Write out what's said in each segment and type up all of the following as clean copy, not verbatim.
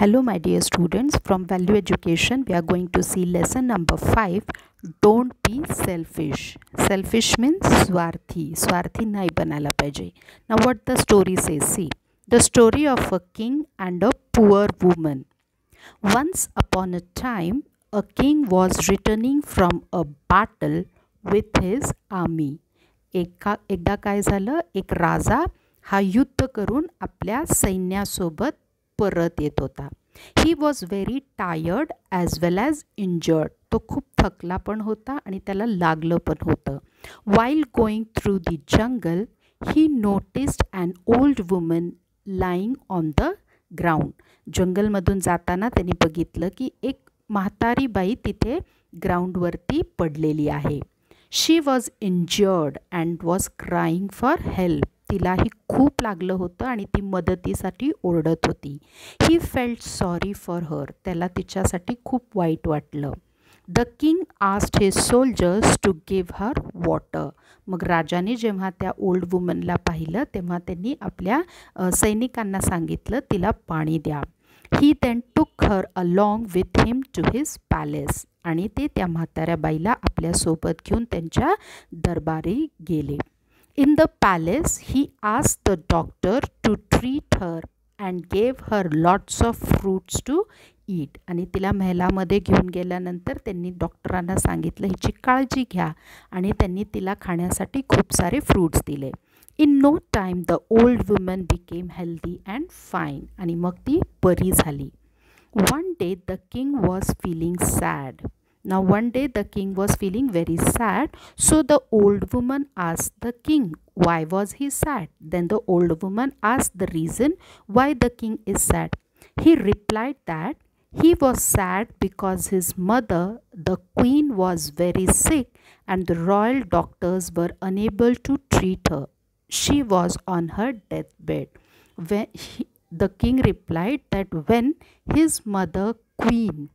Hello my dear students, from Value Education we are going to see lesson number 5. Don't be selfish. Selfish means स्वार्थी नहीं बनायला पाहिजे. Now what the story says, see. The story of a king and a poor woman. Once upon a time a king was returning from a battle with his army. एकदा काय झालं, एक राजा हा युद्ध करून आपल्या सैन्यासोबत परत येत होता. He was very tired as well as injured. तो खूप थकला पण होता आणि त्याला लागलं पण होतं. While going through the jungle he noticed an old woman lying on the ground. जंगलमधून जाताना त्यांनी बघितलं की एक म्हातारी बाई तिथे ग्राउंडवरती पडलेली आहे. She was injured and was crying for help. तिलाही खूप लागलं होतं आणि ती मदतीसाठी ओरडत होती. He felt sorry for her. त्याला तिच्यासाठी खूप वाईट वाटलं. The king asked his soldiers to give her water. मग राजाने जेव्हा त्या ओल्ड वुमनला पाहिलं तेव्हा त्यांनी आपल्या सैनिकांना सांगितलं तिला पाणी द्या. He then took her along with him to his palace. आणि ते त्या म्हाताऱ्या बाईला आपल्यासोबत घेऊन त्यांच्या दरबारी गेले. In the palace, he asked the doctor to treat her and gave her lots of fruits to eat. आणि तिला महलामध्ये घेऊन गेल्यानंतर त्यांनी डॉक्टरांना सांगितलं हिची काळजी घ्या आणि त्यांनी तिला खाण्यासाठी खूप सारे फ्रूट्स दिले. In no time the old woman became healthy and fine. आणि मग ती बरी झाली. One day the king was feeling sad. Now one day the king was feeling very sad, so the old woman asked the king why was he sad. Then the old woman asked the reason why the king is sad. He replied that he was sad because his mother, the queen, was very sick and the royal doctors were unable to treat her. She was on her deathbed. The king replied that when his mother, queen,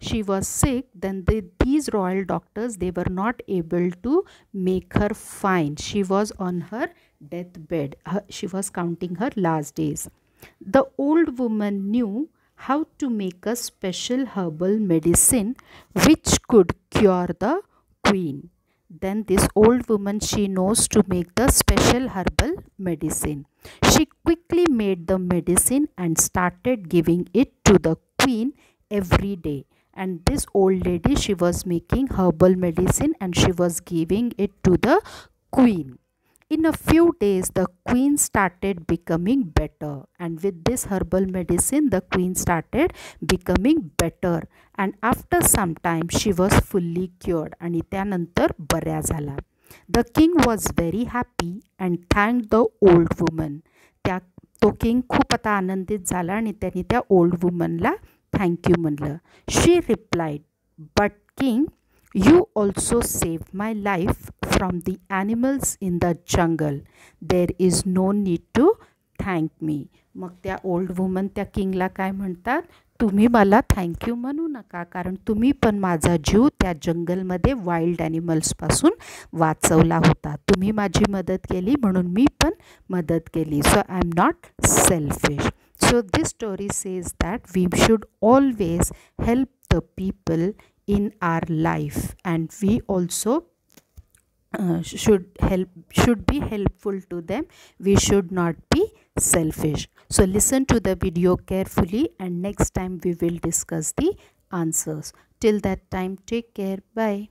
she was sick, then these royal doctors, they were not able to make her fine. She was on her deathbed. She was counting her last days. The old woman knew how to make a special herbal medicine which could cure the queen. Then this old woman, she knows to make the special herbal medicine. She quickly made the medicine and started giving it to the queen every day. And this old lady, she was making herbal medicine and she was giving it to the queen. In a few days the queen started becoming better, and with this herbal medicine the queen started becoming better, and after some time she was fully cured. आणि त्यानंतर बऱ्या झाला. The king was very happy and thanked the old woman. तो king खूप आता आनंदित झाला आणि त्यांनी त्या ओल्ड वुमनला थँक यू म्हणलं. She replied, but king, you also saved my life from the animals in the jungle. There is no need to thank me. मग त्या ओल्ड वुमन त्या किंगला काय म्हणतात, तुम्ही मला थँक्यू म्हणू नका कारण तुम्ही पण माझा जीव त्या जंगलमध्ये वाईल्ड ॲनिमल्सपासून वाचवला होता. तुम्ही माझी मदत केली म्हणून मी पण मदत केली. So I am not selfish. So this story says that we should always help the people in our life, and we also should be helpful to them. We should not be selfish. So listen to the video carefully and next time we will discuss the answers. Till that time, take care. Bye.